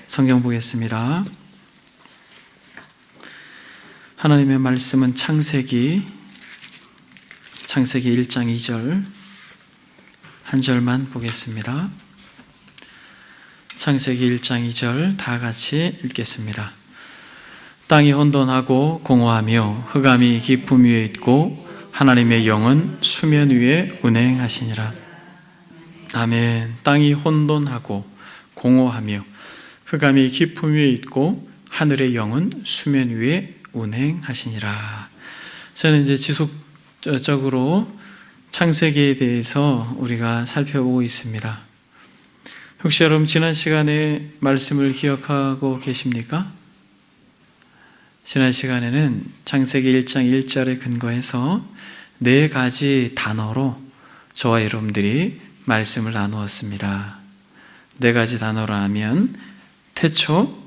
성경 보겠습니다. 하나님의 말씀은 창세기 1장 2절 한 절만 보겠습니다. 창세기 1장 2절 다 같이 읽겠습니다. 땅이 혼돈하고 공허하며 흑암이 깊음 위에 있고 하나님의 영은 수면 위에 운행하시니라. 아멘. 땅이 혼돈하고 공허하며 흑암이 깊음 위에 있고 하늘의 영은 수면 위에 운행하시니라. 저는 이제 지속적으로 창세기에 대해서 우리가 살펴보고 있습니다. 혹시 여러분 지난 시간에 말씀을 기억하고 계십니까? 지난 시간에는 창세기 1장 1절에 근거해서 4가지 단어로 저와 여러분들이 말씀을 나누었습니다. 4가지 단어로 하면 태초,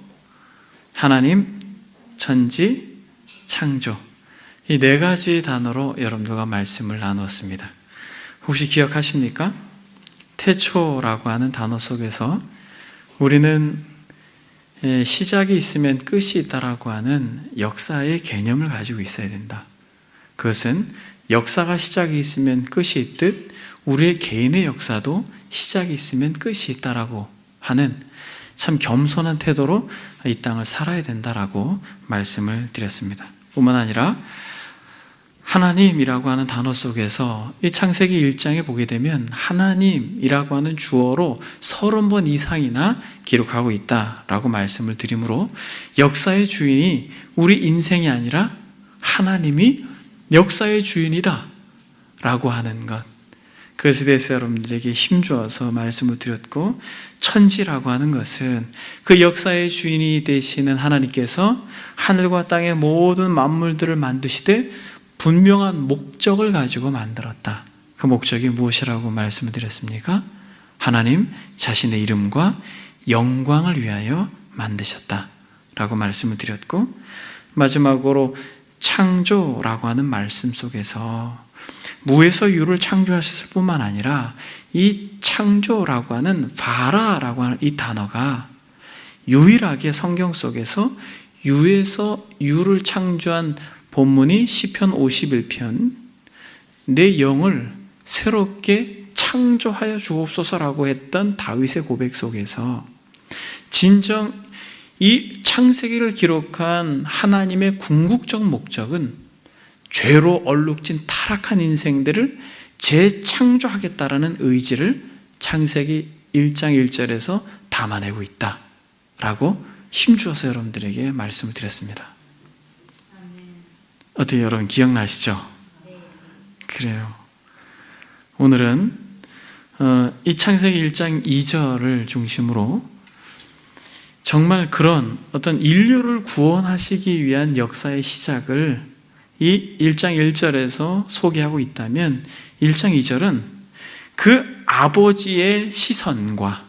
하나님, 천지, 창조, 이 4가지 단어로 여러분들과 말씀을 나누었습니다. 혹시 기억하십니까? 태초라고 하는 단어 속에서 우리는 시작이 있으면 끝이 있다라고 하는 역사의 개념을 가지고 있어야 된다. 그것은 역사가 시작이 있으면 끝이 있듯 우리의 개인의 역사도 시작이 있으면 끝이 있다라고 하는 참 겸손한 태도로 이 땅을 살아야 된다라고 말씀을 드렸습니다. 뿐만 아니라 하나님이라고 하는 단어 속에서 이 창세기 1장에 보게 되면 하나님이라고 하는 주어로 30번 이상이나 기록하고 있다라고 말씀을 드리므로 역사의 주인이 우리 인생이 아니라 하나님이 역사의 주인이다 라고 하는 것, 그것에 대해서 여러분들에게 힘주어서 말씀을 드렸고, 천지라고 하는 것은 그 역사의 주인이 되시는 하나님께서 하늘과 땅의 모든 만물들을 만드시되 분명한 목적을 가지고 만들었다. 그 목적이 무엇이라고 말씀을 드렸습니까? 하나님 자신의 이름과 영광을 위하여 만드셨다 라고 말씀을 드렸고, 마지막으로 창조라고 하는 말씀 속에서 무에서 유를 창조하셨을 뿐만 아니라 이 창조라고 하는 바라라고 하는 이 단어가 유일하게 성경 속에서 유에서 유를 창조한 본문이 시편 51편 내 영을 새롭게 창조하여 주옵소서라고 했던 다윗의 고백 속에서 진정 이 창세기를 기록한 하나님의 궁극적 목적은 죄로 얼룩진 타락한 인생들을 재창조하겠다라는 의지를 창세기 1장 1절에서 담아내고 있다라고 힘주어서 여러분들에게 말씀을 드렸습니다. 어떻게 여러분 기억나시죠? 그래요. 오늘은 이 창세기 1장 2절을 중심으로 정말 그런 어떤 인류를 구원하시기 위한 역사의 시작을 이 1장 1절에서 소개하고 있다면 1장 2절은 그 아버지의 시선과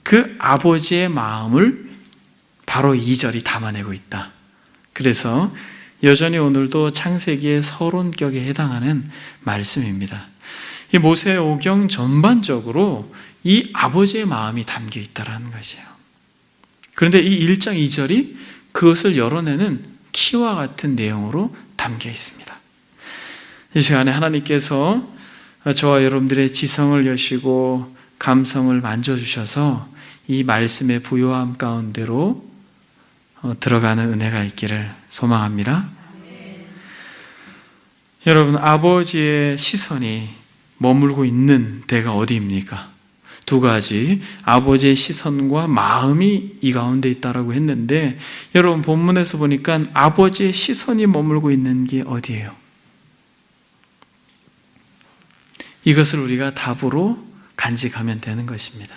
그 아버지의 마음을 바로 2절이 담아내고 있다. 그래서 여전히 오늘도 창세기의 서론격에 해당하는 말씀입니다. 이 모세오경 전반적으로 이 아버지의 마음이 담겨 있다는 것이에요. 그런데 이 1장 2절이 그것을 열어내는 키와 같은 내용으로 담겨 있습니다. 이 시간에 하나님께서 저와 여러분들의 지성을 여시고 감성을 만져주셔서 이 말씀의 부요함 가운데로 들어가는 은혜가 있기를 소망합니다. 여러분, 아버지의 시선이 머물고 있는 데가 어디입니까? 2가지, 아버지의 시선과 마음이 이 가운데 있다라고 했는데, 여러분 본문에서 보니까 아버지의 시선이 머물고 있는 게 어디예요? 이것을 우리가 답으로 간직하면 되는 것입니다.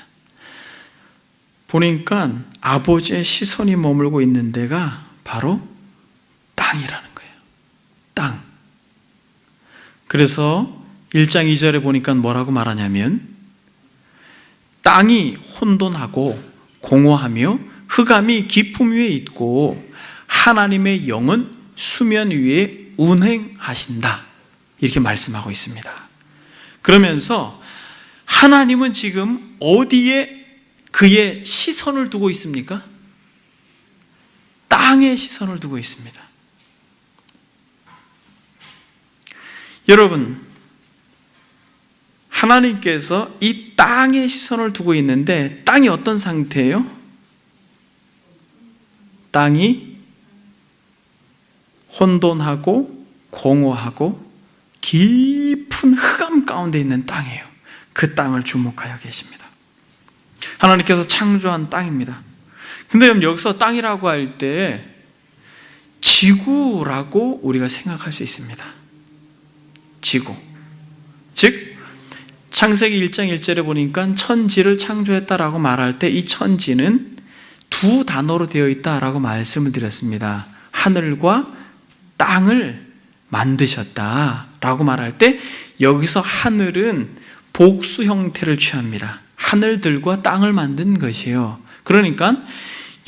보니까 아버지의 시선이 머물고 있는 데가 바로 땅이라는 거예요. 땅. 그래서 1장 2절에 보니까 뭐라고 말하냐면 땅이 혼돈하고 공허하며 흑암이 깊음 위에 있고 하나님의 영은 수면 위에 운행하신다. 이렇게 말씀하고 있습니다. 그러면서 하나님은 지금 어디에 그의 시선을 두고 있습니까? 땅에 시선을 두고 있습니다. 여러분, 하나님께서 이 땅에 시선을 두고 있는데 땅이 어떤 상태예요? 땅이 혼돈하고 공허하고 깊은 흑암 가운데 있는 땅이에요. 그 땅을 주목하여 계십니다. 하나님께서 창조한 땅입니다. 근데 여기서 땅이라고 할 때 지구라고 우리가 생각할 수 있습니다. 지구. 즉 창세기 1장 1절에 보니까 천지를 창조했다라고 말할 때 이 천지는 두 단어로 되어 있다라고 말씀을 드렸습니다. 하늘과 땅을 만드셨다라고 말할 때 여기서 하늘은 복수 형태를 취합니다. 하늘들과 땅을 만든 것이에요. 그러니까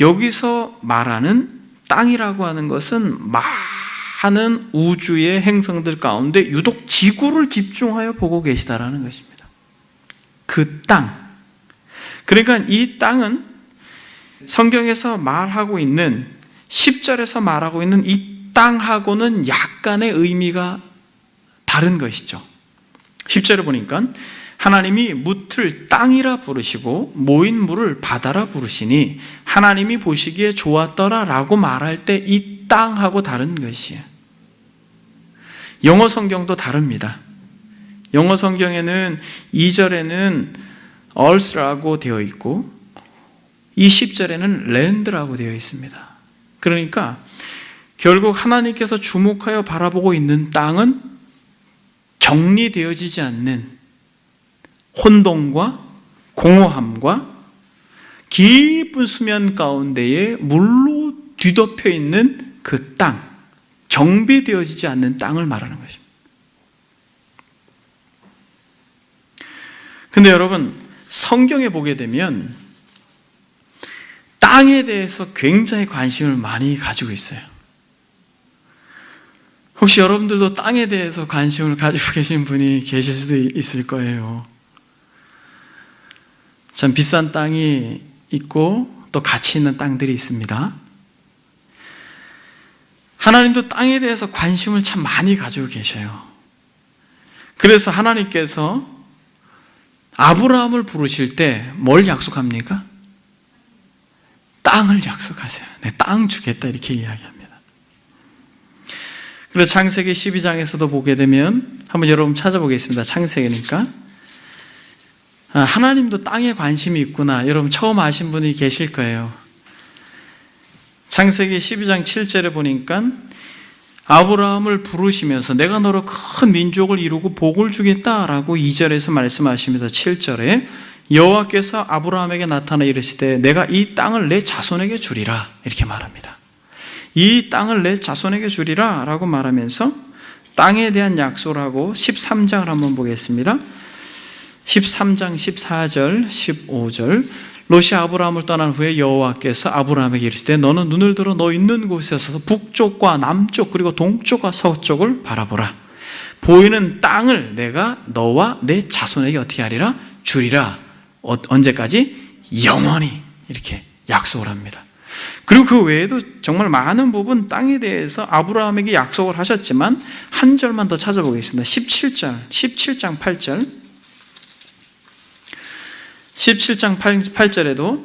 여기서 말하는 땅이라고 하는 것은 많은 우주의 행성들 가운데 유독 지구를 집중하여 보고 계시다라는 것입니다. 그 땅. 그러니까 이 땅은 성경에서 말하고 있는 10절에서 말하고 있는 이 땅하고는 약간의 의미가 다른 것이죠. 10절에 보니까 하나님이 뭇을 땅이라 부르시고 모인 물을 바다라 부르시니 하나님이 보시기에 좋았더라 라고 말할 때 이 땅하고 다른 것이에요. 영어 성경도 다릅니다. 영어 성경에는 2절에는 earth라고 되어 있고 20절에는 land라고 되어 있습니다. 그러니까 결국 하나님께서 주목하여 바라보고 있는 땅은 정리되어지지 않는 혼돈과 공허함과 깊은 수면 가운데에 물로 뒤덮여 있는 그 땅, 정비되어지지 않는 땅을 말하는 것입니다. 근데 여러분, 성경에 보게 되면 땅에 대해서 굉장히 관심을 많이 가지고 있어요. 혹시 여러분들도 땅에 대해서 관심을 가지고 계신 분이 계실 수도 있을 거예요. 참 비싼 땅이 있고 또 가치 있는 땅들이 있습니다. 하나님도 땅에 대해서 관심을 참 많이 가지고 계셔요. 그래서 하나님께서 아브라함을 부르실 때 뭘 약속합니까? 땅을 약속하세요. 내 땅 주겠다 이렇게 이야기합니다. 그래서 창세기 12장에서도 보게 되면 한번 여러분 찾아보겠습니다. 창세기니까 하나님도 땅에 관심이 있구나. 여러분 처음 아신 분이 계실 거예요. 창세기 12장 7절에 보니까 아브라함을 부르시면서 내가 너로 큰 민족을 이루고 복을 주겠다라고 2절에서 말씀하십니다. 7절에 여호와께서 아브라함에게 나타나 이르시되 내가 이 땅을 내 자손에게 주리라 이렇게 말합니다. 이 땅을 내 자손에게 주리라 라고 말하면서 땅에 대한 약속을 하고 13장을 한번 보겠습니다. 13장 14절 15절 롯이 아브라함을 떠난 후에 여호와께서 아브라함에게 이르시되 너는 눈을 들어 너 있는 곳에서 북쪽과 남쪽 그리고 동쪽과 서쪽을 바라보라. 보이는 땅을 내가 너와 내 자손에게 어떻게 하리라? 주리라. 언제까지? 영원히 이렇게 약속을 합니다. 그리고 그 외에도 정말 많은 부분 땅에 대해서 아브라함에게 약속을 하셨지만 한 절만 더 찾아보겠습니다. 17장 8절 17장 8절에도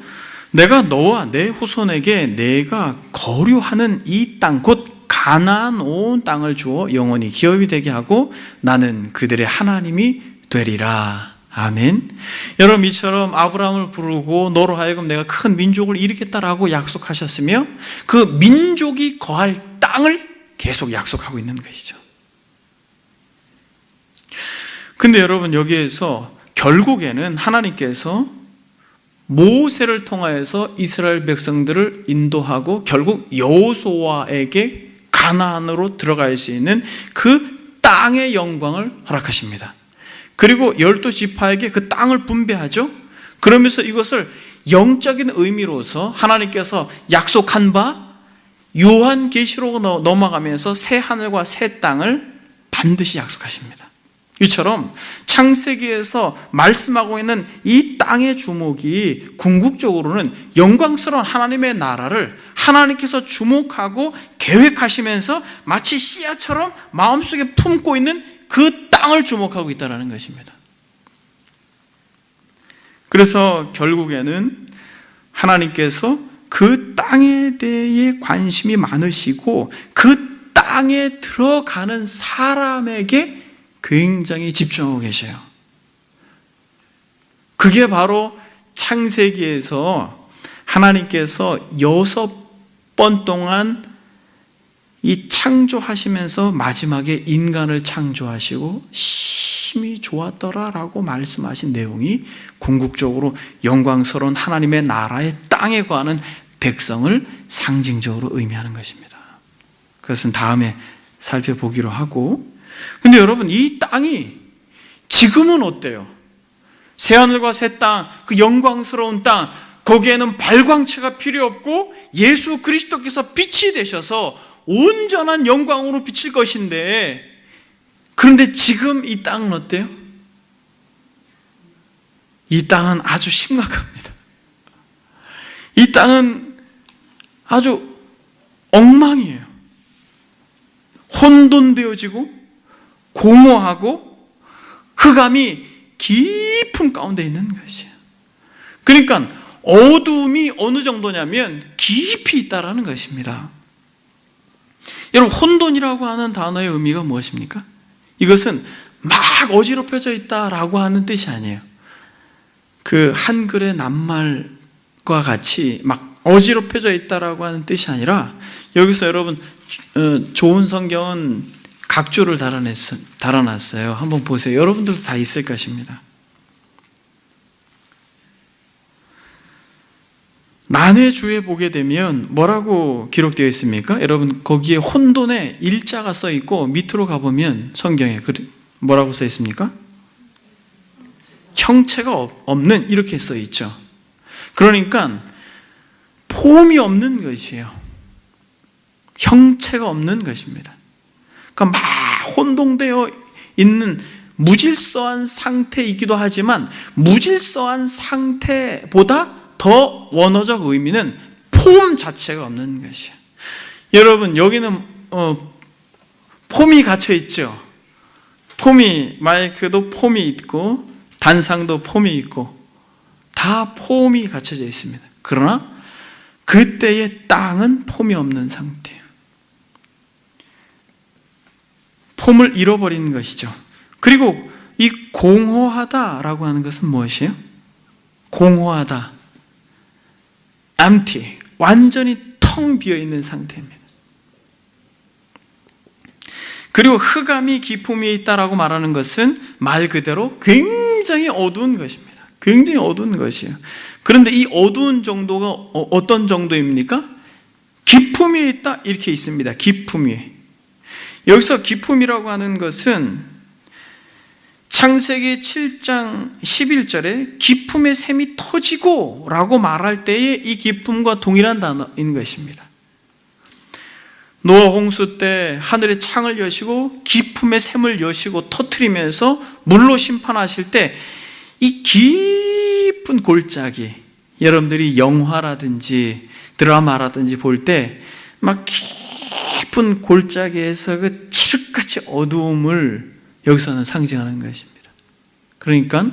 내가 너와 내 후손에게 내가 거류하는 이 땅 곧 가나안 온 땅을 주어 영원히 기업이 되게 하고 나는 그들의 하나님이 되리라. 아멘. 여러분 이처럼 아브라함을 부르고 너로 하여금 내가 큰 민족을 일으키겠다라고 약속하셨으며 그 민족이 거할 땅을 계속 약속하고 있는 것이죠. 근데 여러분 여기에서 결국에는 하나님께서 모세를 통하여서 이스라엘 백성들을 인도하고 결국 여호수아에게 가나안으로 들어갈 수 있는 그 땅의 영광을 허락하십니다. 그리고 12지파에게 그 땅을 분배하죠. 그러면서 이것을 영적인 의미로서 하나님께서 약속한 바 요한계시록으로 넘어가면서 새 하늘과 새 땅을 반드시 약속하십니다. 이처럼 창세기에서 말씀하고 있는 이 땅의 주목이 궁극적으로는 영광스러운 하나님의 나라를 하나님께서 주목하고 계획하시면서 마치 씨앗처럼 마음속에 품고 있는 그 땅을 주목하고 있다는 것입니다. 그래서 결국에는 하나님께서 그 땅에 대해 관심이 많으시고 그 땅에 들어가는 사람에게 굉장히 집중하고 계셔요. 그게 바로 창세기에서 하나님께서 6번 동안 이 창조하시면서 마지막에 인간을 창조하시고 심히 좋았더라라고 말씀하신 내용이 궁극적으로 영광스러운 하나님의 나라의 땅에 거하는 백성을 상징적으로 의미하는 것입니다. 그것은 다음에 살펴보기로 하고, 근데 여러분, 이 땅이 지금은 어때요? 새하늘과 새 땅, 그 영광스러운 땅, 거기에는 발광체가 필요 없고 예수 그리스도께서 빛이 되셔서 온전한 영광으로 비칠 것인데, 그런데 지금 이 땅은 어때요? 이 땅은 아주 심각합니다. 이 땅은 아주 엉망이에요. 혼돈되어지고 공허하고 흑암이 깊은 가운데 있는 것이에요. 그러니까 어두움이 어느 정도냐면 깊이 있다라는 것입니다. 여러분, 혼돈이라고 하는 단어의 의미가 무엇입니까? 이것은 막 어지럽혀져 있다라고 하는 뜻이 아니에요. 그 한글의 낱말과 같이 막 어지럽혀져 있다라고 하는 뜻이 아니라, 여기서 여러분 좋은 성경은 각주를 달아놨어요. 한번 보세요. 여러분들도 다 있을 것입니다. 난해주에 보게 되면 뭐라고 기록되어 있습니까? 여러분, 거기에 혼돈의 일자가 써 있고 밑으로 가보면 성경에 뭐라고 써 있습니까? 형체가 없는, 이렇게 써 있죠. 그러니까 폼이 없는 것이에요. 형체가 없는 것입니다. 그러니까 막 혼동되어 있는 무질서한 상태이기도 하지만 무질서한 상태보다 더 원어적 의미는 폼 자체가 없는 것이에요. 여러분, 여기는 폼이 갇혀 있죠. 폼이, 마이크도 폼이 있고 단상도 폼이 있고 다 폼이 갖춰져 있습니다. 그러나 그때의 땅은 폼이 없는 상태예요. 폼을 잃어버리는 것이죠. 그리고 이 공허하다라고 하는 것은 무엇이에요? 공허하다, empty, 완전히 텅 비어있는 상태입니다. 그리고 흑암이 깊음이 있다라고 말하는 것은 말 그대로 굉장히 어두운 것입니다. 굉장히 어두운 것이에요. 그런데 이 어두운 정도가 어떤 정도입니까? 깊음이 있다, 이렇게 있습니다. 깊음이. 여기서 깊음이라고 하는 것은 창세기 7장 11절에 깊음의 샘이 터지고 라고 말할 때에 이 깊음과 동일한 단어인 것입니다. 노아 홍수 때 하늘의 창을 여시고 깊음의 샘을 여시고 터뜨리면서 물로 심판하실 때 이 깊은 골짜기, 여러분들이 영화라든지 드라마라든지 볼 때 막 깊은 골짜기에서 그 칠흑같이 어두움을 여기서는 상징하는 것입니다. 그러니까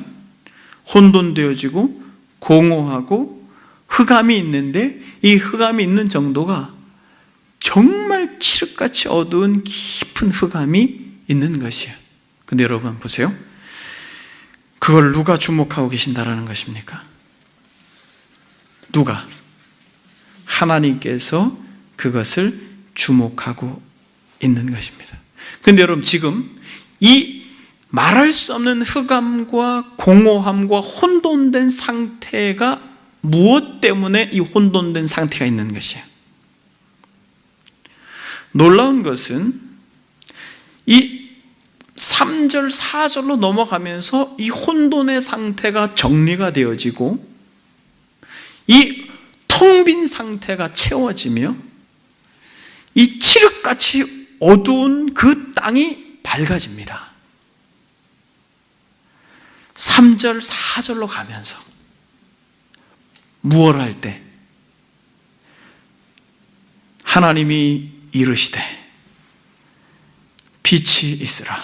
혼돈되어지고 공허하고 흑암이 있는데 이 흑암이 있는 정도가 정말 칠흑같이 어두운 깊은 흑암이 있는 것이에요. 근데 여러분 보세요. 그걸 누가 주목하고 계신다라는 것입니까? 누가? 하나님께서 그것을 주목하고 있는 것입니다. 근데 여러분, 지금 이 말할 수 없는 흑암과 공허함과 혼돈된 상태가 무엇 때문에 이 혼돈된 상태가 있는 것이에요? 놀라운 것은 이 3절, 4절로 넘어가면서 이 혼돈의 상태가 정리가 되어지고 이 텅 빈 상태가 채워지며 이 칠흑같이 어두운 그 땅이 밝아집니다. 3절, 4절로 가면서 무엇을 할 때? 하나님이 이르시되 빛이 있으라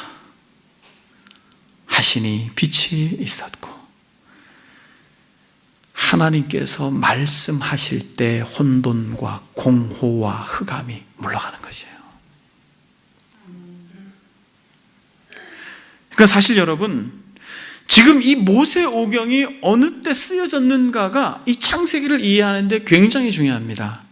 하시니 빛이 있었고, 하나님께서 말씀하실 때 혼돈과 공허와 흑암이 물러가는 것이에요. 그러니까 사실 여러분, 지금 이 모세오경이 어느 때 쓰여졌는가가 이 창세기를 이해하는 데 굉장히 중요합니다.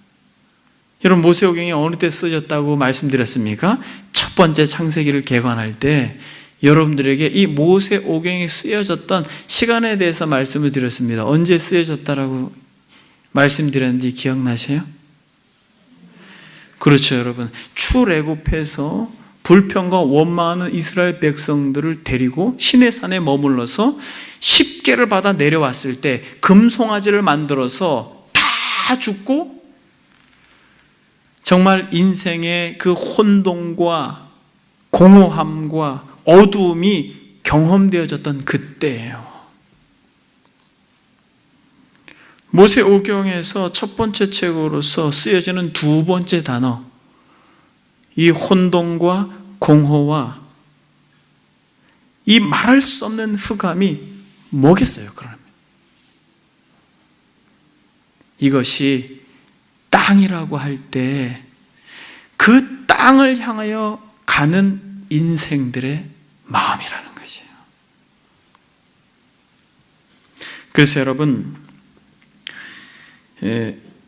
여러분, 모세오경이 어느 때 쓰여졌다고 말씀드렸습니까? 첫 번째 창세기를 개관할 때 여러분들에게 이 모세오경이 쓰여졌던 시간에 대해서 말씀을 드렸습니다. 언제 쓰여졌다라고 말씀드렸는지 기억나세요? 그렇죠, 여러분. 출애굽해서 불평과 원망하는 이스라엘 백성들을 데리고 시내산에 머물러서 십계를 받아 내려왔을 때 금송아지를 만들어서 다 죽고 정말 인생의 그 혼돈과 공허함과 어두움이 경험되어졌던 그때예요. 모세오경에서 첫 번째 책으로서 쓰여지는 두 번째 단어, 이 혼돈과 공허와 이 말할 수 없는 흑암이 뭐겠어요, 그러면? 이것이 땅이라고 할 때 그 땅을 향하여 가는 인생들의 마음이라는 것이에요. 그래서 여러분,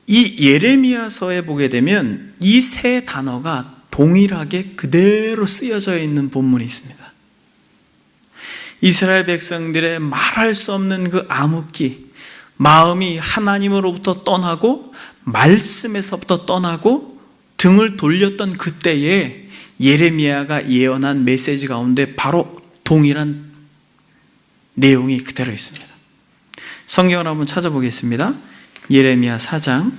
이 예레미야서에 보게 되면 이 세 단어가 동일하게 그대로 쓰여져 있는 본문이 있습니다. 이스라엘 백성들의 말할 수 없는 그 암흑기, 마음이 하나님으로부터 떠나고 말씀에서부터 떠나고 등을 돌렸던 그때에 예레미야가 예언한 메시지 가운데 바로 동일한 내용이 그대로 있습니다. 성경을 한번 찾아보겠습니다. 예레미야 4장.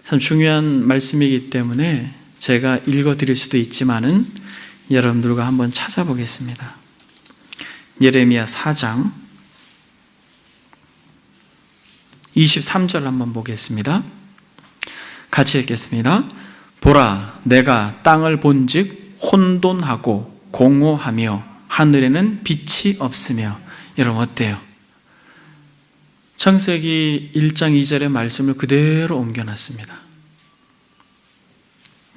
참 중요한 말씀이기 때문에 제가 읽어드릴 수도 있지만은 여러분들과 한번 찾아보겠습니다. 예레미야 4장 23절 한번 보겠습니다. 같이 읽겠습니다. 보라, 내가 땅을 본즉 혼돈하고 공허하며 하늘에는 빛이 없으며. 여러분 어때요? 창세기 1장 2절의 말씀을 그대로 옮겨놨습니다.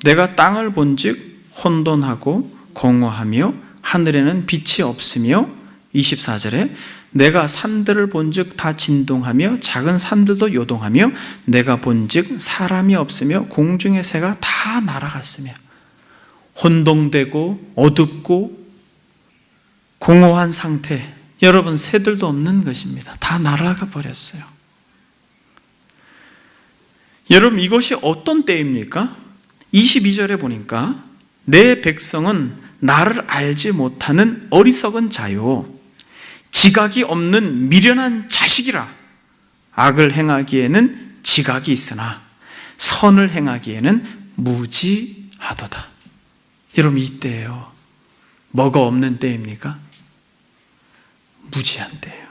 내가 땅을 본즉 혼돈하고 공허하며 하늘에는 빛이 없으며, 24절에 내가 산들을 본즉 다 진동하며 작은 산들도 요동하며 내가 본즉 사람이 없으며 공중의 새가 다 날아갔으며. 혼동되고 어둡고 공허한 상태, 여러분 새들도 없는 것입니다. 다 날아가 버렸어요. 여러분 이것이 어떤 때입니까? 22절에 보니까 내 백성은 나를 알지 못하는 어리석은 자요, 지각이 없는 미련한 자식이라. 악을 행하기에는 지각이 있으나 선을 행하기에는 무지하도다. 여러분 이때예요. 뭐가 없는 때입니까? 무지한 때예요.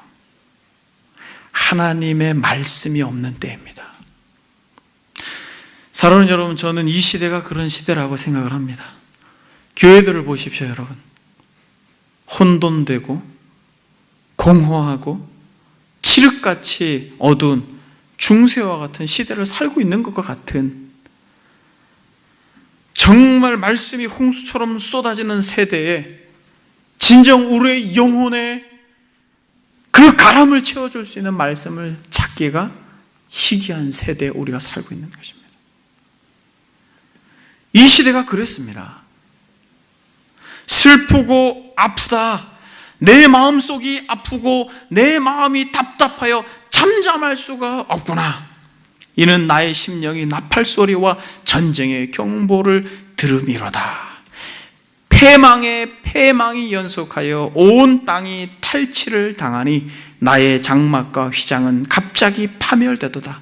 하나님의 말씀이 없는 때입니다. 사랑하는 여러분, 저는 이 시대가 그런 시대라고 생각을 합니다. 교회들을 보십시오, 여러분. 혼돈되고 공허하고 칠흑같이 어두운 중세와 같은 시대를 살고 있는 것과 같은, 정말 말씀이 홍수처럼 쏟아지는 세대에 진정 우리의 영혼에 그 가람을 채워줄 수 있는 말씀을 찾기가 희귀한 세대에 우리가 살고 있는 것입니다. 이 시대가 그랬습니다. 슬프고 아프다, 내 마음속이 아프고 내 마음이 답답하여 잠잠할 수가 없구나. 이는 나의 심령이 나팔소리와 전쟁의 경보를 들음이로다. 패망에 패망이 연속하여 온 땅이 탈취를 당하니 나의 장막과 휘장은 갑자기 파멸되도다.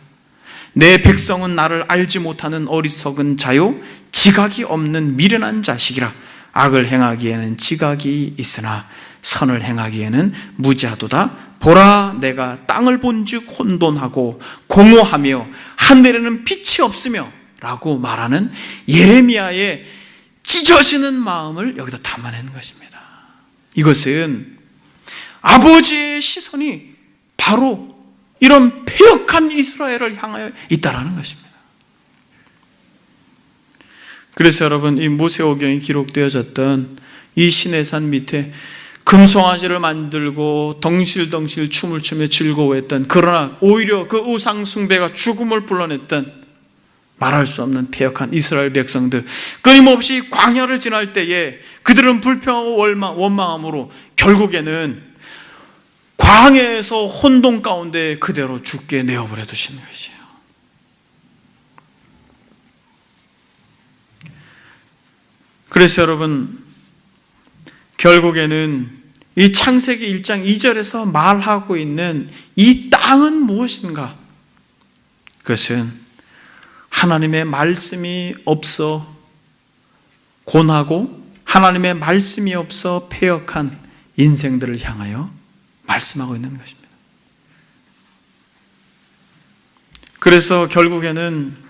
내 백성은 나를 알지 못하는 어리석은 자요, 지각이 없는 미련한 자식이라. 악을 행하기에는 지각이 있으나 선을 행하기에는 무지하도다. 보라, 내가 땅을 본즉 혼돈하고 공허하며 하늘에는 빛이 없으며 라고 말하는 예레미야의 찢어지는 마음을 여기다 담아내는 것입니다. 이것은 아버지의 시선이 바로 이런 패역한 이스라엘을 향하여 있다라는 것입니다. 그래서 여러분, 이 모세오경이 기록되어졌던 이 시내산 밑에 금송아지를 만들고 덩실덩실 춤을 추며 즐거워했던, 그러나 오히려 그 우상 숭배가 죽음을 불러냈던 말할 수 없는 패역한 이스라엘 백성들, 끊임없이 광야를 지날 때에 그들은 불평하고 원망함으로 결국에는 광야에서 혼돈 가운데 그대로 죽게 내어버려 두시는 것이에요. 그래서 여러분, 결국에는 이 창세기 1장 2절에서 말하고 있는 이 땅은 무엇인가? 그것은 하나님의 말씀이 없어 곤하고 하나님의 말씀이 없어 패역한 인생들을 향하여 말씀하고 있는 것입니다. 그래서 결국에는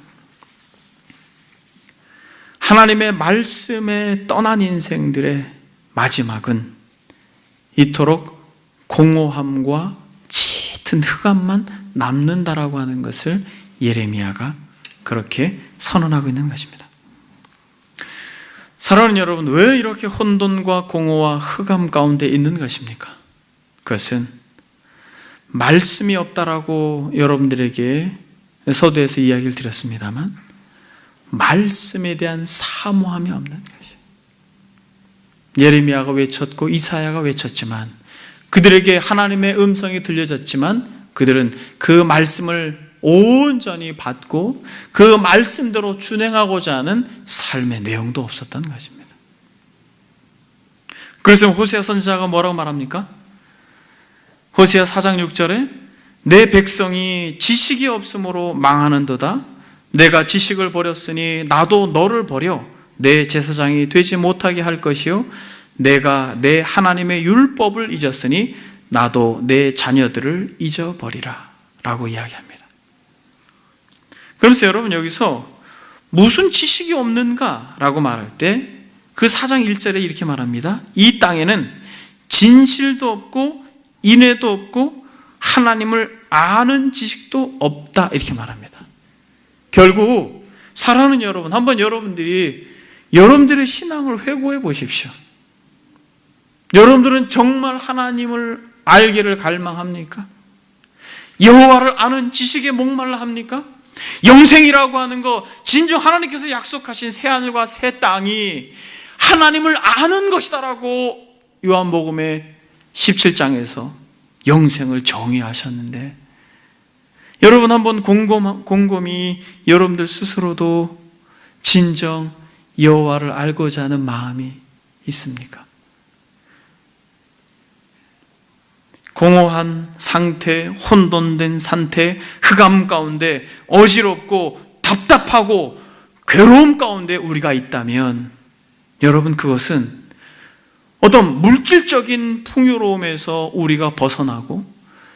하나님의 말씀에 떠난 인생들의 마지막은 이토록 공허함과 짙은 흑암만 남는다라고 하는 것을 예레미야가 그렇게 선언하고 있는 것입니다. 사랑하는 여러분, 왜 이렇게 혼돈과 공허와 흑암 가운데 있는 것입니까? 그것은 말씀이 없다라고 여러분들에게 서두에서 이야기를 드렸습니다만 말씀에 대한 사모함이 없는 것이에요. 예레미야가 외쳤고 이사야가 외쳤지만, 그들에게 하나님의 음성이 들려졌지만 그들은 그 말씀을 온전히 받고 그 말씀대로 준행하고자 하는 삶의 내용도 없었던 것입니다. 그래서 호세아 선지자가 뭐라고 말합니까? 호세아 4장 6절에 내 백성이 지식이 없으므로 망하는도다. 내가 지식을 버렸으니 나도 너를 버려 내 제사장이 되지 못하게 할 것이요, 내가 내 하나님의 율법을 잊었으니 나도 내 자녀들을 잊어버리라 라고 이야기합니다. 그러면서 여러분, 여기서 무슨 지식이 없는가 라고 말할 때 그 4장 1절에 이렇게 말합니다. 이 땅에는 진실도 없고 인애도 없고 하나님을 아는 지식도 없다, 이렇게 말합니다. 결국 사랑하는 여러분, 한번 여러분들이 여러분들의 신앙을 회고해 보십시오. 여러분들은 정말 하나님을 알기를 갈망합니까? 여호와를 아는 지식에 목말라 합니까? 영생이라고 하는 거, 진정 하나님께서 약속하신 새하늘과 새 땅이 하나님을 아는 것이다라고 요한복음의 17장에서 영생을 정의하셨는데, 여러분 한번 곰곰이 여러분들 스스로도 진정 여호와를 알고자 하는 마음이 있습니까? 공허한 상태, 혼돈된 상태, 흑암 가운데 어지럽고 답답하고 괴로움 가운데 우리가 있다면, 여러분 그것은 어떤 물질적인 풍요로움에서 우리가 벗어나고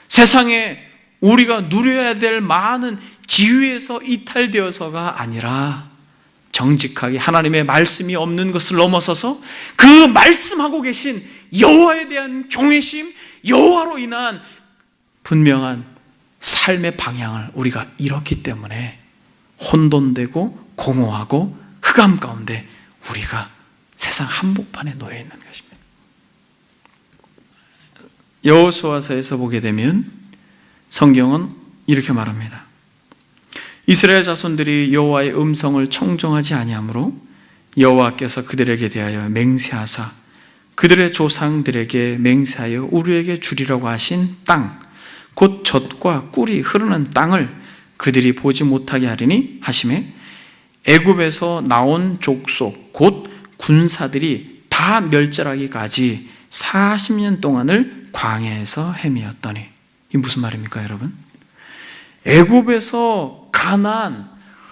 세상에 우리가 누려야 될 많은 지위에서 이탈되어서가 아니라 정직하게 하나님의 말씀이 없는 것을 넘어서서 그 말씀하고 계신 여호와에 대한 경외심, 여호와로 인한 분명한 삶의 방향을 우리가 잃었기 때문에 혼돈되고 공허하고 흑암 가운데 우리가 세상 한복판에 놓여 있는 것입니다. 여호수아서에서 보게 되면 성경은 이렇게 말합니다. 이스라엘 자손들이 여호와의 음성을 청종하지 아니하므로 여호와께서 그들에게 대하여 맹세하사 그들의 조상들에게 맹세하여 우리에게 주리라고 하신 땅, 곧 젖과 꿀이 흐르는 땅을 그들이 보지 못하게 하리니 하시매, 애굽에서 나온 족속 곧 군사들이 다 멸절하기까지 40년 동안을 광야에서 헤매었더니, 이 무슨 말입니까 여러분? 애굽에서 가나안,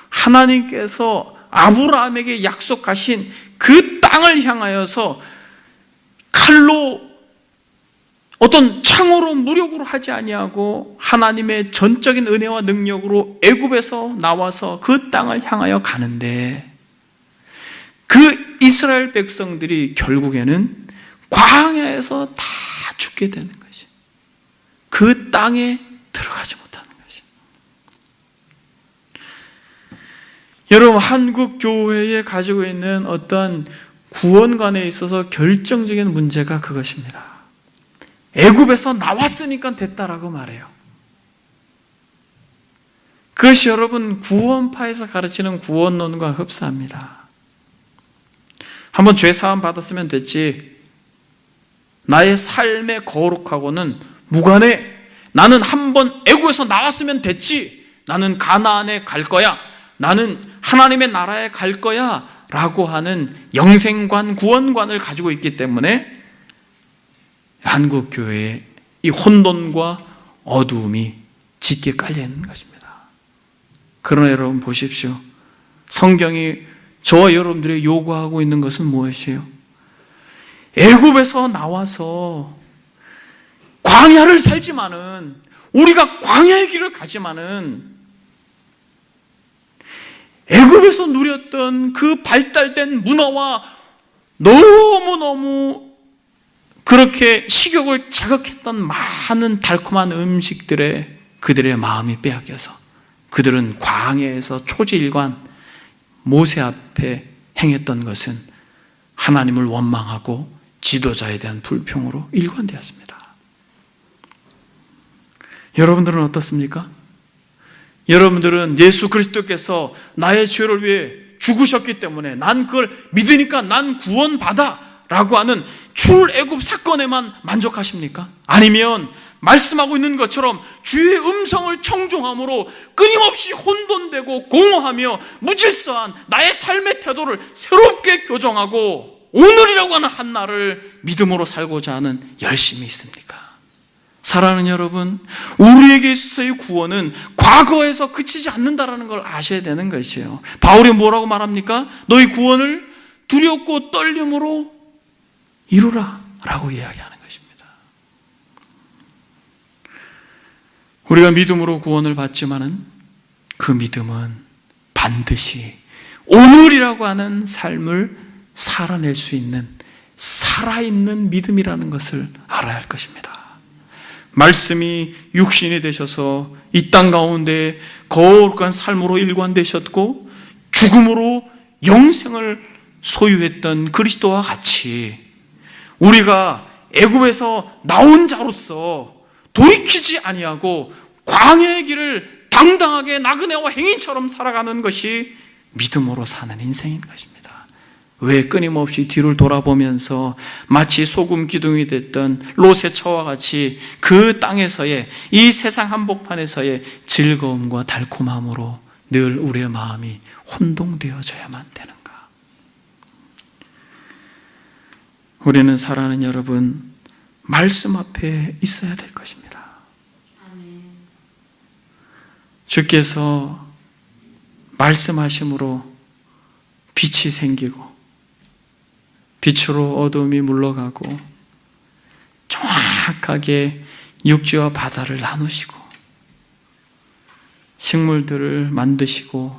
하나님께서 아브라함에게 약속하신 그 땅을 향하여서 칼로 어떤 창으로 무력으로 하지 아니하고 하나님의 전적인 은혜와 능력으로 애굽에서 나와서 그 땅을 향하여 가는데, 그 이스라엘 백성들이 결국에는 광야에서 다 죽게 되는 것이, 그 땅에 들어가지 못하는 것이. 여러분, 한국 교회에 가지고 있는 어떤 구원관에 있어서 결정적인 문제가 그것입니다. 애굽에서 나왔으니까 됐다라고 말해요. 그것이 여러분 구원파에서 가르치는 구원론과 흡사합니다. 한번 죄 사함 받았으면 됐지, 나의 삶의 거룩하고는 무관해, 나는 한번 애굽에서 나왔으면 됐지, 나는 가나안에 갈 거야, 나는 하나님의 나라에 갈 거야 라고 하는 영생관, 구원관을 가지고 있기 때문에 한국교회에 이 혼돈과 어두움이 짙게 깔려 있는 것입니다. 그러나 여러분 보십시오. 성경이 저와 여러분들이 요구하고 있는 것은 무엇이에요? 애굽에서 나와서 광야를 살지만은, 우리가 광야의 길을 가지만은 애굽에서 누렸던 그 발달된 문화와 너무너무 그렇게 식욕을 자극했던 많은 달콤한 음식들에 그들의 마음이 빼앗겨서 그들은 광야에서 초지일관 모세 앞에 행했던 것은 하나님을 원망하고 지도자에 대한 불평으로 일관되었습니다. 여러분들은 어떻습니까? 여러분들은 예수 그리스도께서 나의 죄를 위해 죽으셨기 때문에 난 그걸 믿으니까 난 구원받아 라고 하는 출애굽 사건에만 만족하십니까? 아니면 말씀하고 있는 것처럼 주의 음성을 청종함으로 끊임없이 혼돈되고 공허하며 무질서한 나의 삶의 태도를 새롭게 교정하고 오늘이라고 하는 한 날을 믿음으로 살고자 하는 열심이 있습니까? 사랑하는 여러분, 우리에게 있어서의 구원은 과거에서 그치지 않는다는 걸 아셔야 되는 것이에요. 바울이 뭐라고 말합니까? 너희 구원을 두렵고 떨림으로 이루라 라고 이야기하는 것입니다. 우리가 믿음으로 구원을 받지만은 그 믿음은 반드시 오늘이라고 하는 삶을 살아낼 수 있는 살아있는 믿음이라는 것을 알아야 할 것입니다. 말씀이 육신이 되셔서 이 땅 가운데 거룩한 삶으로 일관되셨고 죽음으로 영생을 소유했던 그리스도와 같이 우리가 애굽에서 나온 자로서 돌이키지 아니하고 광야의 길을 당당하게 나그네와 행인처럼 살아가는 것이 믿음으로 사는 인생인 것입니다. 왜 끊임없이 뒤를 돌아보면서 마치 소금 기둥이 됐던 롯의 처와 같이 그 땅에서의, 이 세상 한복판에서의 즐거움과 달콤함으로 늘 우리의 마음이 혼동되어져야만 되는가? 우리는 사랑하는 여러분, 말씀 앞에 있어야 될 것입니다. 주께서 말씀하심으로 빛이 생기고 빛으로 어둠이 물러가고 정확하게 육지와 바다를 나누시고 식물들을 만드시고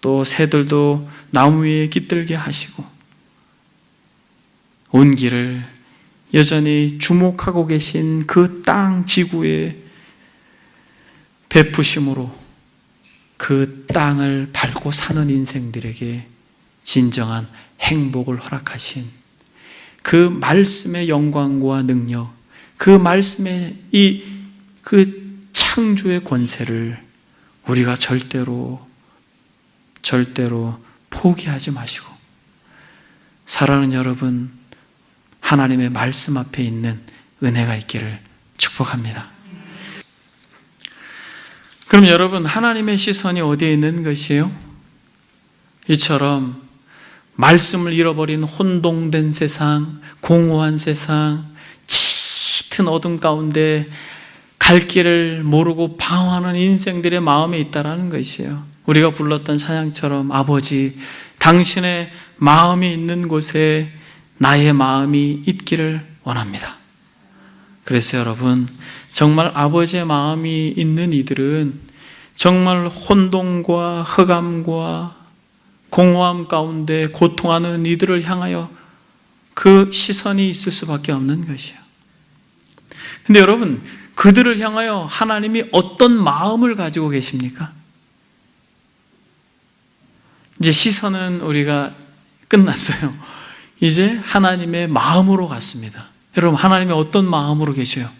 또 새들도 나무 위에 깃들게 하시고 온기를 여전히 주목하고 계신 그 땅 지구의 베푸심으로 그 땅을 밟고 사는 인생들에게 진정한 행복을 허락하신 그 말씀의 영광과 능력, 그 말씀의 그 창조의 권세를 우리가 절대로 포기하지 마시고, 사랑하는 여러분, 하나님의 말씀 앞에 있는 은혜가 있기를 축복합니다. 그럼 여러분, 하나님의 시선이 어디에 있는 것이에요? 이처럼 말씀을 잃어버린 혼동된 세상, 공허한 세상, 짙은 어둠 가운데 갈 길을 모르고 방황하는 인생들의 마음에 있다라는 것이에요. 우리가 불렀던 찬양처럼 아버지, 당신의 마음이 있는 곳에 나의 마음이 있기를 원합니다. 그래서 여러분, 정말 아버지의 마음이 있는 이들은 정말 혼돈과 흑암과 공허함 가운데 고통하는 이들을 향하여 그 시선이 있을 수밖에 없는 것이에요. 근데 여러분, 그들을 향하여 하나님이 어떤 마음을 가지고 계십니까? 이제 시선은 우리가 끝났어요. 이제 하나님의 마음으로 갔습니다. 여러분, 하나님이 어떤 마음으로 계셔요?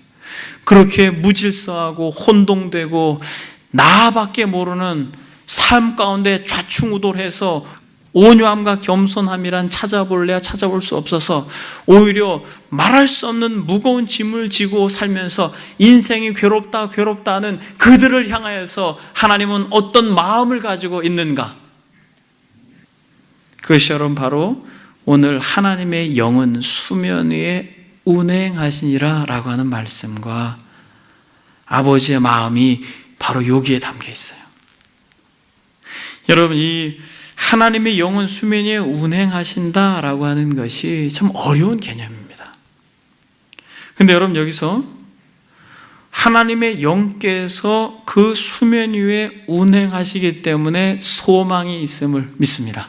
그렇게 무질서하고 혼동되고 나밖에 모르는 삶 가운데 좌충우돌해서 온유함과 겸손함이란 찾아볼래야 찾아볼 수 없어서 오히려 말할 수 없는 무거운 짐을 지고 살면서 인생이 괴롭다 하는 그들을 향하여서 하나님은 어떤 마음을 가지고 있는가? 그것이 여러분 바로 오늘 하나님의 영은 수면 위에 운행하시니라 라고 하는 말씀과 아버지의 마음이 바로 여기에 담겨 있어요. 여러분, 이 하나님의 영은 수면 위에 운행하신다라고 하는 것이 참 어려운 개념입니다. 근데 여러분, 여기서 하나님의 영께서 그 수면 위에 운행하시기 때문에 소망이 있음을 믿습니다.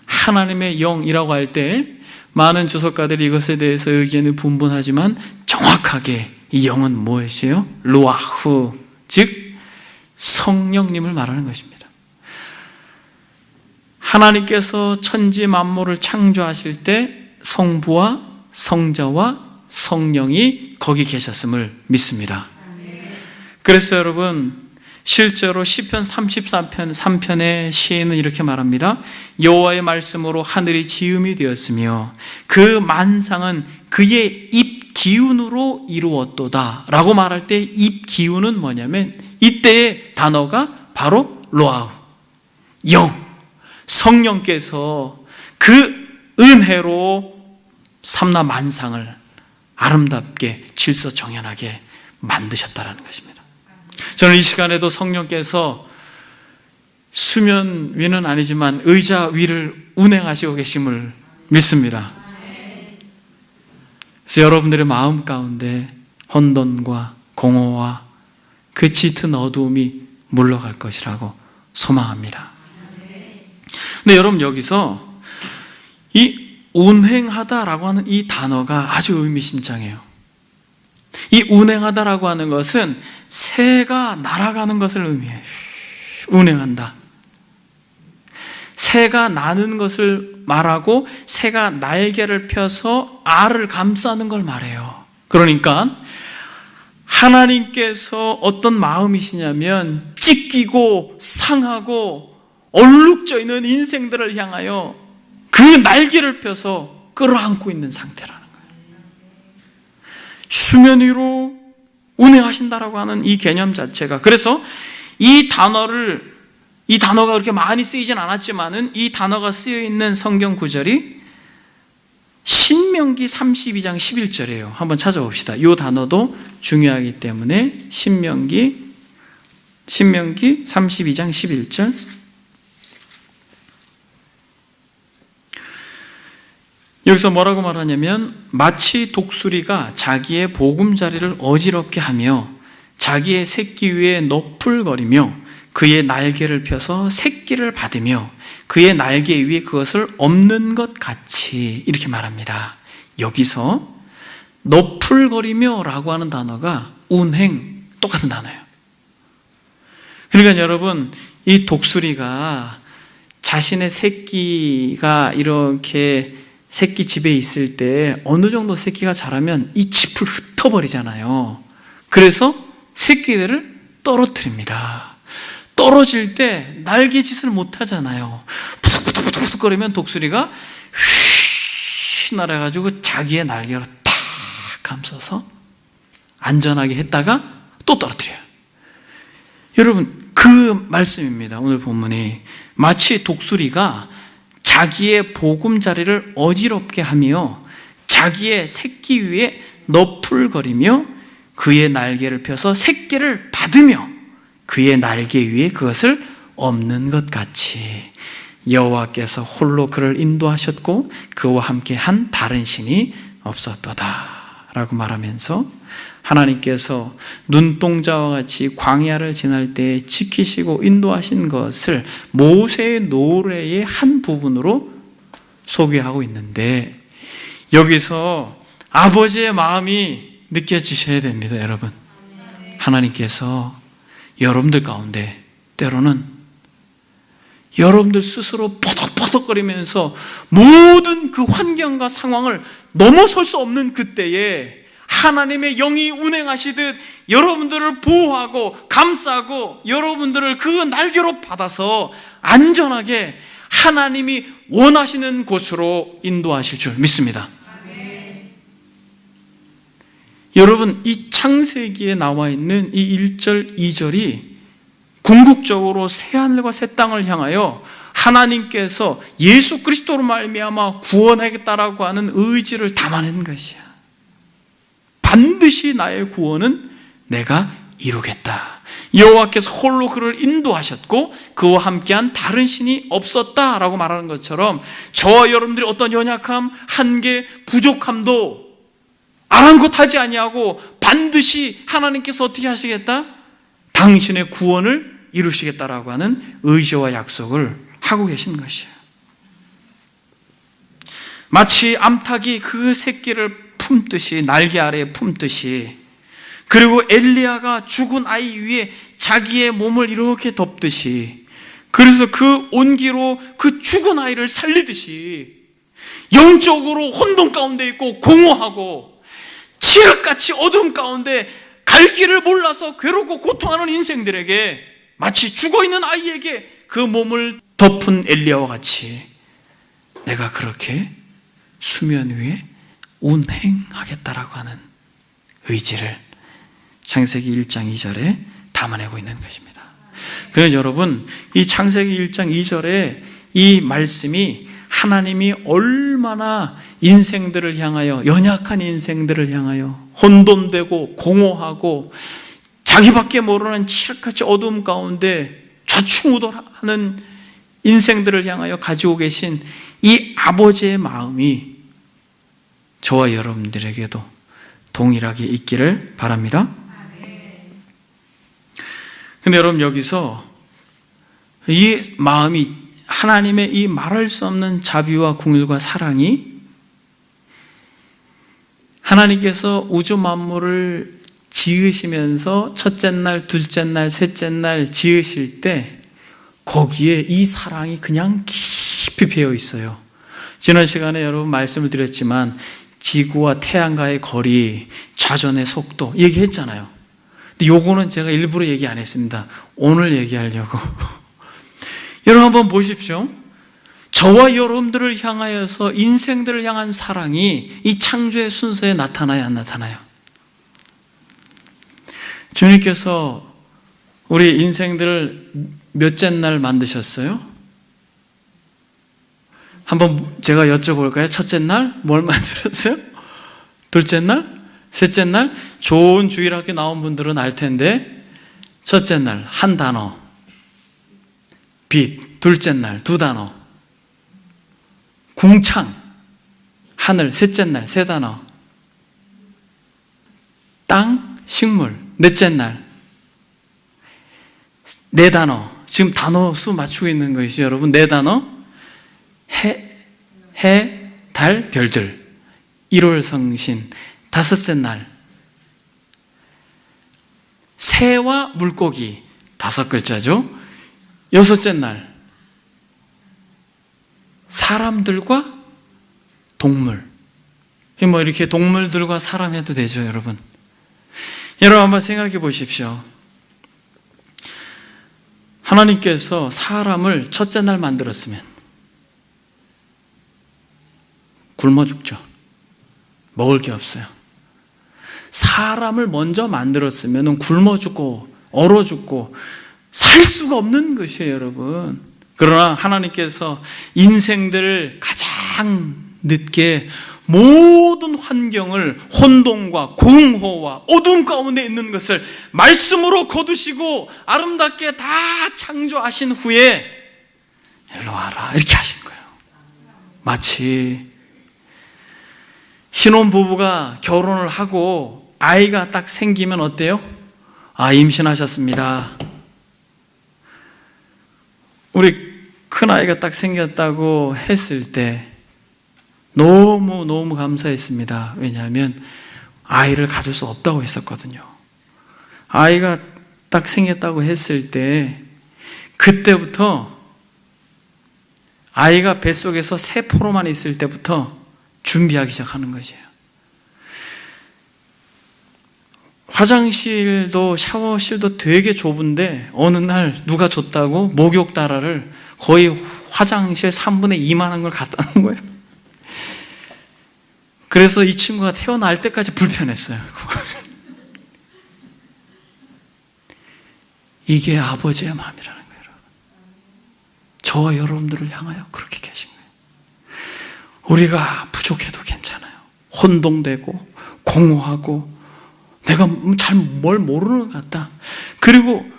하나님의 영이라고 할 때 많은 주석가들이 이것에 대해서 의견을 분분하지만 정확하게 이 영은 무엇이에요? 루아후, 즉 성령님을 말하는 것입니다. 하나님께서 천지 만물을 창조하실 때 성부와 성자와 성령이 거기 계셨음을 믿습니다. 그래서 여러분, 실제로 시편 33편 3편의 시인은 이렇게 말합니다. 여호와의 말씀으로 하늘이 지음이 되었으며 그 만상은 그의 입 기운으로 이루었도다 라고 말할 때 입 기운은 뭐냐면 이때의 단어가 바로 로아우, 영, 성령께서 그 은혜로 삼라 만상을 아름답게 질서정연하게 만드셨다라는 것입니다. 저는 이 시간에도 성령께서 수면 위는 아니지만 의자 위를 운행하시고 계심을 믿습니다. 그래서 여러분들의 마음 가운데 혼돈과 공허와 그 짙은 어두움이 물러갈 것이라고 소망합니다. 근데 여러분, 여기서 이 운행하다라고 하는 이 단어가 아주 의미심장해요. 이 운행하다라고 하는 것은 새가 날아가는 것을 의미해요. 운행한다. 새가 나는 것을 말하고 새가 날개를 펴서 알을 감싸는 걸 말해요. 그러니까 하나님께서 어떤 마음이시냐면 찢기고 상하고 얼룩져 있는 인생들을 향하여 그 날개를 펴서 끌어안고 있는 상태라는 거예요. 수면 위로 운행하신다라고 하는 이 개념 자체가, 그래서 이 단어가 그렇게 많이 쓰이진 않았지만은 이 단어가 쓰여 있는 성경 구절이 신명기 32장 11절이에요. 한번 찾아봅시다. 이 단어도 중요하기 때문에 신명기 32장 11절. 여기서 뭐라고 말하냐면 마치 독수리가 자기의 보금자리를 어지럽게 하며 자기의 새끼 위에 너풀거리며 그의 날개를 펴서 새끼를 받으며 그의 날개 위에 그것을 엎는 것 같이, 이렇게 말합니다. 여기서 너풀거리며 라고 하는 단어가 운행, 똑같은 단어예요. 그러니까 여러분, 이 독수리가 자신의 새끼가 이렇게 새끼 집에 있을 때 어느 정도 새끼가 자라면 이 짚을 흩어버리잖아요. 그래서 새끼들을 떨어뜨립니다. 떨어질 때 날개짓을 못하잖아요. 푸득푸득푸득 거리면 독수리가 휘 날아가지고 자기의 날개로 탁 감싸서 안전하게 했다가 또 떨어뜨려요. 여러분, 그 말씀입니다. 오늘 본문이 마치 독수리가 자기의 보금자리를 어지럽게 하며 자기의 새끼 위에 너풀거리며 그의 날개를 펴서 새끼를 받으며 그의 날개 위에 그것을 엎는 것 같이 여호와께서 홀로 그를 인도하셨고 그와 함께 한 다른 신이 없었도다. 라고 말하면서 하나님께서 눈동자와 같이 광야를 지날 때 지키시고 인도하신 것을 모세의 노래의 한 부분으로 소개하고 있는데, 여기서 아버지의 마음이 느껴지셔야 됩니다, 여러분. 하나님께서 여러분들 가운데 때로는 여러분들 스스로 퍼덕퍼덕거리면서 모든 그 환경과 상황을 넘어설 수 없는 그때에 하나님의 영이 운행하시듯 여러분들을 보호하고 감싸고 여러분들을 그 날개로 받아서 안전하게 하나님이 원하시는 곳으로 인도하실 줄 믿습니다. 여러분, 이 창세기에 나와 있는 이 1절, 2절이 궁극적으로 새하늘과 새 땅을 향하여 하나님께서 예수 그리스도로 말미암아 구원하겠다라고 하는 의지를 담아낸 것이야. 반드시 나의 구원은 내가 이루겠다. 여호와께서 홀로 그를 인도하셨고 그와 함께한 다른 신이 없었다라고 말하는 것처럼 저와 여러분들이 어떤 연약함, 한계, 부족함도 아랑곳하지 아니하고 반드시 하나님께서 어떻게 하시겠다? 당신의 구원을 이루시겠다라고 하는 의지와 약속을 하고 계신 것이에요. 마치 암탉이 그 새끼를 품듯이, 날개 아래에 품듯이, 그리고 엘리야가 죽은 아이 위에 자기의 몸을 이렇게 덮듯이, 그래서 그 온기로 그 죽은 아이를 살리듯이 영적으로 혼돈 가운데 있고 공허하고 칠흑같이 어둠 가운데 갈 길을 몰라서 괴롭고 고통하는 인생들에게, 마치 죽어있는 아이에게 그 몸을 덮은 엘리야와 같이 내가 그렇게 수면 위에 운행하겠다라고 하는 의지를 창세기 1장 2절에 담아내고 있는 것입니다. 그래서 여러분, 이 창세기 1장 2절에 이 말씀이 하나님이 얼마나 인생들을 향하여, 연약한 인생들을 향하여 혼돈되고 공허하고 자기밖에 모르는 칠흑같이 어두움 가운데 좌충우돌하는 인생들을 향하여 가지고 계신 이 아버지의 마음이 저와 여러분들에게도 동일하게 있기를 바랍니다. 근데 여러분, 여기서 이 마음이, 하나님의 이 말할 수 없는 자비와 긍휼과 사랑이 하나님께서 우주 만물을 지으시면서 첫째 날, 둘째 날, 셋째 날 지으실 때 거기에 이 사랑이 그냥 깊이 배어 있어요. 지난 시간에 여러분 말씀을 드렸지만 지구와 태양과의 거리, 자전의 속도 얘기했잖아요. 근데 요거는 제가 일부러 얘기 안 했습니다. 오늘 얘기하려고. 여러분 한번 보십시오. 저와 여러분들을 향하여서 인생들을 향한 사랑이 이 창조의 순서에 나타나요, 안 나타나요? 주님께서 우리 인생들을 몇째 날 만드셨어요? 한번 제가 여쭤볼까요? 첫째 날 뭘 만들었어요? 둘째 날? 셋째 날? 좋은 주일학교 나온 분들은 알 텐데, 첫째 날 한 단어 빛, 둘째 날 두 단어 궁창, 하늘, 셋째 날 세 단어 땅, 식물, 넷째 날 네 단어. 지금 단어 수 맞추고 있는 것이죠, 여러분. 네 단어. 해, 달, 별들. 1월 성신. 다섯째 날 새와 물고기. 5글자죠. 여섯째 날 사람들과 동물. 뭐 이렇게 동물들과 사람 해도 되죠, 여러분. 여러분 한번 생각해 보십시오. 하나님께서 사람을 첫째 날 만들었으면 굶어 죽죠. 먹을 게 없어요. 사람을 먼저 만들었으면 굶어 죽고 얼어 죽고 살 수가 없는 것이에요, 여러분. 그러나 하나님께서 인생들을 가장 늦게 모든 환경을 혼돈과 공허와 어두움 가운데 있는 것을 말씀으로 거두시고 아름답게 다 창조하신 후에 일로 와라 이렇게 하신 거예요. 마치 신혼부부가 결혼을 하고 아이가 딱 생기면 어때요? 임신하셨습니다. 우리 큰아이가 딱 생겼다고 했을 때 너무 감사했습니다. 왜냐하면 아이를 가질 수 없다고 했었거든요. 아이가 딱 생겼다고 했을 때 그때부터 아이가 뱃속에서 세포로만 있을 때부터 준비하기 시작하는 것이에요. 화장실도 샤워실도 되게 좁은데 어느 날 누가 줬다고 목욕다라를 거의 화장실 3분의 2만한 걸 갖다 놓은 거예요. 그래서 이 친구가 태어날 때까지 불편했어요. 이게 아버지의 마음이라는 거예요. 저와 여러분들을 향하여 그렇게 계신 거예요. 우리가 부족해도 괜찮아요. 혼동되고 공허하고 내가 잘 뭘 모르는 것 같다. 그리고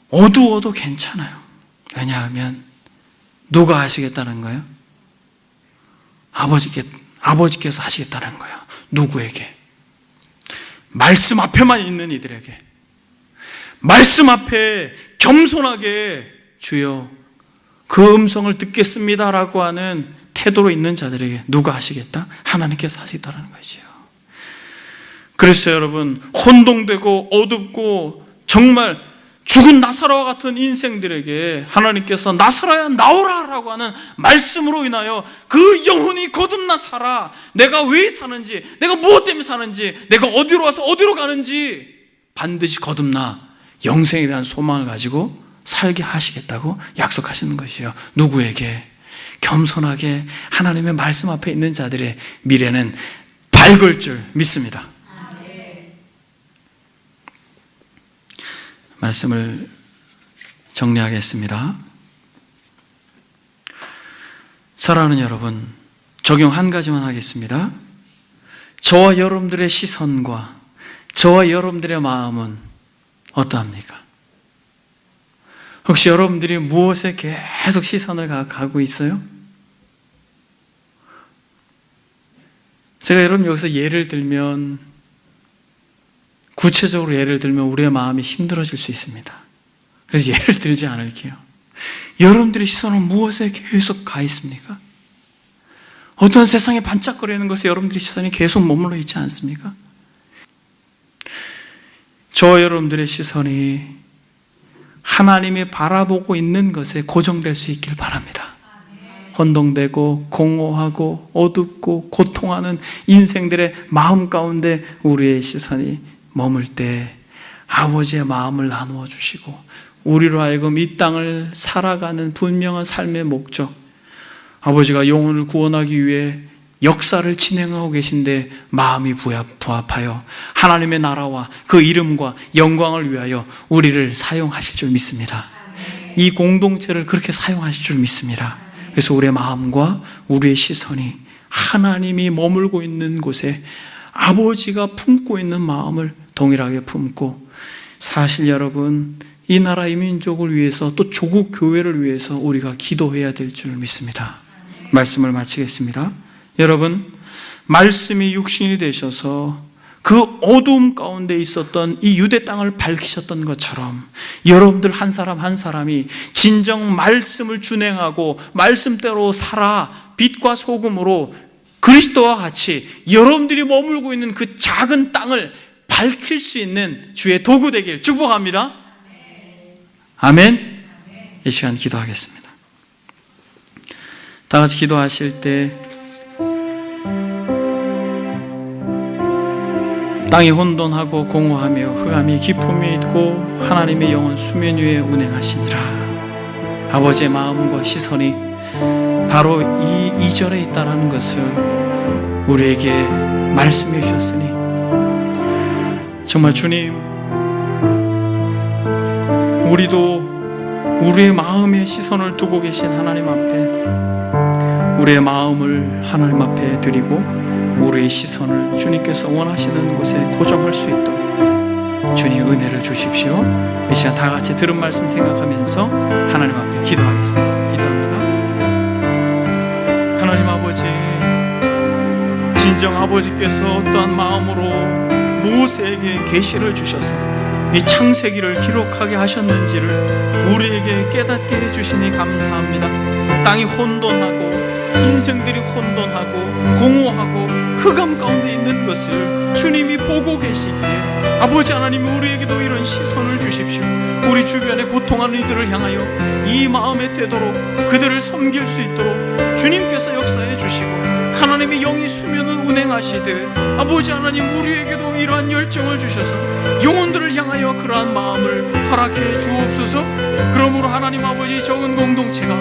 어두워도 괜찮아요. 왜냐하면 누가 하시겠다는 거예요? 아버지께서 하시겠다는 거예요. 누구에게? 말씀 앞에만 있는 이들에게. 말씀 앞에 겸손하게 주여 그 음성을 듣겠습니다라고 하는 태도로 있는 자들에게 누가 하시겠다? 하나님께서 하시겠다는 것이요. 그래서 여러분, 혼동되고 어둡고 정말 죽은 나사로와 같은 인생들에게 하나님께서 나사로야 나오라라고 하는 말씀으로 인하여 그 영혼이 거듭나 살아. 내가 왜 사는지, 내가 무엇 때문에 사는지, 내가 어디로 와서 어디로 가는지 반드시 거듭나 영생에 대한 소망을 가지고 살게 하시겠다고 약속하시는 것이요. 누구에게? 겸손하게 하나님의 말씀 앞에 있는 자들의 미래는 밝을 줄 믿습니다. 말씀을 정리하겠습니다. 사랑하는 여러분, 적용 한 가지만 하겠습니다. 저와 여러분들의 시선과 저와 여러분들의 마음은 어떠합니까? 혹시 여러분들이 무엇에 계속 시선을 가고 있어요? 제가 여러분 여기서 예를 들면, 구체적으로 예를 들면 우리의 마음이 힘들어질 수 있습니다. 그래서 예를 들지 않을게요. 여러분들의 시선은 무엇에 계속 가 있습니까? 어떤 세상에 반짝거리는 것에 여러분들의 시선이 계속 머물러 있지 않습니까? 저와 여러분들의 시선이 하나님이 바라보고 있는 것에 고정될 수 있길 바랍니다. 혼동되고 공허하고 어둡고 고통하는 인생들의 마음 가운데 우리의 시선이 머물 때 아버지의 마음을 나누어 주시고 우리로 하여금 이 땅을 살아가는 분명한 삶의 목적, 아버지가 영혼을 구원하기 위해 역사를 진행하고 계신데 마음이 부합하여 하나님의 나라와 그 이름과 영광을 위하여 우리를 사용하실 줄 믿습니다. 이 공동체를 그렇게 사용하실 줄 믿습니다. 그래서 우리의 마음과 우리의 시선이 하나님이 머물고 있는 곳에 아버지가 품고 있는 마음을 동일하게 품고, 사실 여러분, 이 나라 이 민족을 위해서 또 조국 교회를 위해서 우리가 기도해야 될 줄 믿습니다. 말씀을 마치겠습니다. 여러분, 말씀이 육신이 되셔서 그 어두움 가운데 있었던 이 유대 땅을 밝히셨던 것처럼 여러분들 한 사람 한 사람이 진정 말씀을 준행하고 말씀대로 살아 빛과 소금으로 그리스도와 같이 여러분들이 머물고 있는 그 작은 땅을 밝힐 수 있는 주의 도구 되길 축복합니다. 아멘. 이 시간 기도하겠습니다. 다 같이 기도하실 때 땅이 혼돈하고 공허하며 흑암이 깊음이 있고 하나님의 영은 수면 위에 운행하시니라. 아버지의 마음과 시선이 바로 이 2절에 있다는 것을 우리에게 말씀해 주셨으니 정말 주님, 우리도 우리의 마음에 시선을 두고 계신 하나님 앞에 우리의 마음을 하나님 앞에 드리고 우리의 시선을 주님께서 원하시는 곳에 고정할 수 있도록 주님 은혜를 주십시오. 이 시간 다 같이 들은 말씀 생각하면서 하나님 앞에 기도하겠습니다. 기도합니다. 하나님 아버지, 진정 아버지께서 어떠한 마음으로 모세에게 계시를 주셔서 이 창세기를 기록하게 하셨는지를 우리에게 깨닫게 해주시니 감사합니다. 땅이 혼돈하고 인생들이 혼돈하고 공허하고 흑암 가운데 있는 것을 주님이 보고 계시기에 아버지 하나님, 우리에게도 이런 시선을 주십시오. 우리 주변에 고통하는 이들을 향하여 이 마음에 되도록 그들을 섬길 수 있도록 주님께서 역사해 주시고, 하나님의 영이 수면을 운행하시듯 아버지 하나님, 우리에게도 이러한 열정을 주셔서 영혼들을 향하여 그러한 마음을 허락해 주옵소서. 그러므로 하나님 아버지, 적은 공동체가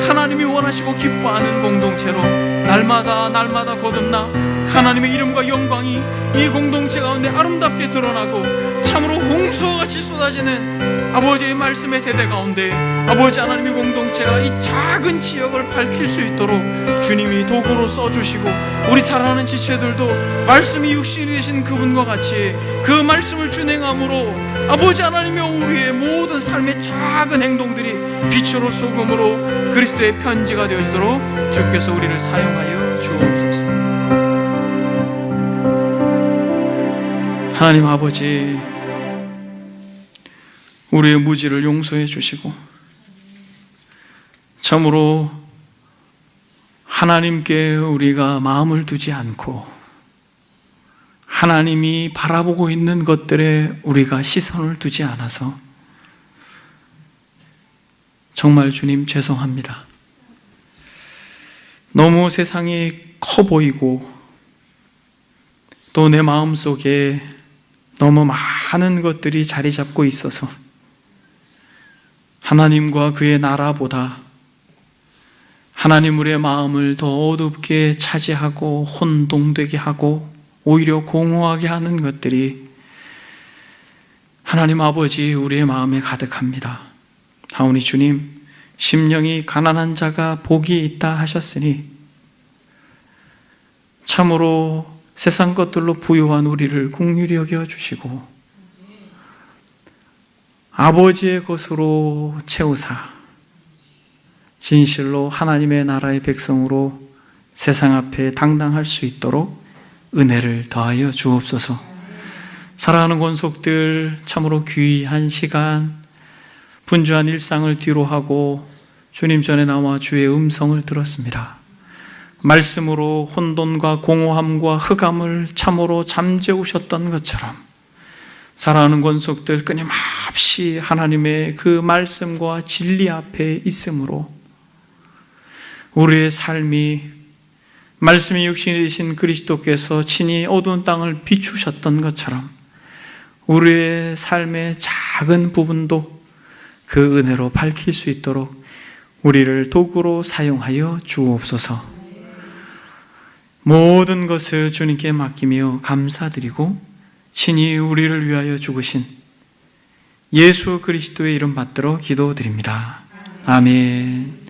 하나님이 원하시고 기뻐하는 공동체로 날마다 거듭나 하나님의 이름과 영광이 이 공동체 가운데 아름답게 드러나고 참으로 홍수와 같이 쏟아지는 아버지의 말씀의 대대 가운데 아버지 하나님의 공동체가 이 작은 지역을 밝힐 수 있도록 주님이 도구로 써주시고, 우리 사랑하는 지체들도 말씀이 육신이 되신 그분과 같이 그 말씀을 준행함으로 아버지 하나님의 우리의 모든 삶의 작은 행동들이 빛으로 소금으로 그리스도의 편지가 되어지도록 주께서 우리를 사용하여 주옵소서. 하나님 아버지, 우리의 무지를 용서해 주시고 참으로 하나님께 우리가 마음을 두지 않고 하나님이 바라보고 있는 것들에 우리가 시선을 두지 않아서 정말 주님 죄송합니다. 너무 세상이 커 보이고 또 내 마음속에 너무 많은 것들이 자리 잡고 있어서 하나님과 그의 나라보다 하나님 우리의 마음을 더 어둡게 차지하고 혼동되게 하고 오히려 공허하게 하는 것들이 하나님 아버지 우리의 마음에 가득합니다. 하오니 주님, 심령이 가난한 자가 복이 있다 하셨으니 참으로 세상 것들로 부유한 우리를 긍휼히 여겨 주시고 아버지의 것으로 채우사 진실로 하나님의 나라의 백성으로 세상 앞에 당당할 수 있도록 은혜를 더하여 주옵소서. 사랑하는 권속들, 참으로 귀한 시간, 분주한 일상을 뒤로하고 주님 전에 나와 주의 음성을 들었습니다. 말씀으로 혼돈과 공허함과 흑암을 참으로 잠재우셨던 것처럼 사랑하는 권속들, 끊임없이 하나님의 그 말씀과 진리 앞에 있으므로 우리의 삶이 말씀이 육신이 되신 그리스도께서 친히 어두운 땅을 비추셨던 것처럼 우리의 삶의 작은 부분도 그 은혜로 밝힐 수 있도록 우리를 도구로 사용하여 주옵소서. 모든 것을 주님께 맡기며 감사드리고 친히 우리를 위하여 죽으신 예수 그리스도의 이름 받들어 기도드립니다. 아멘.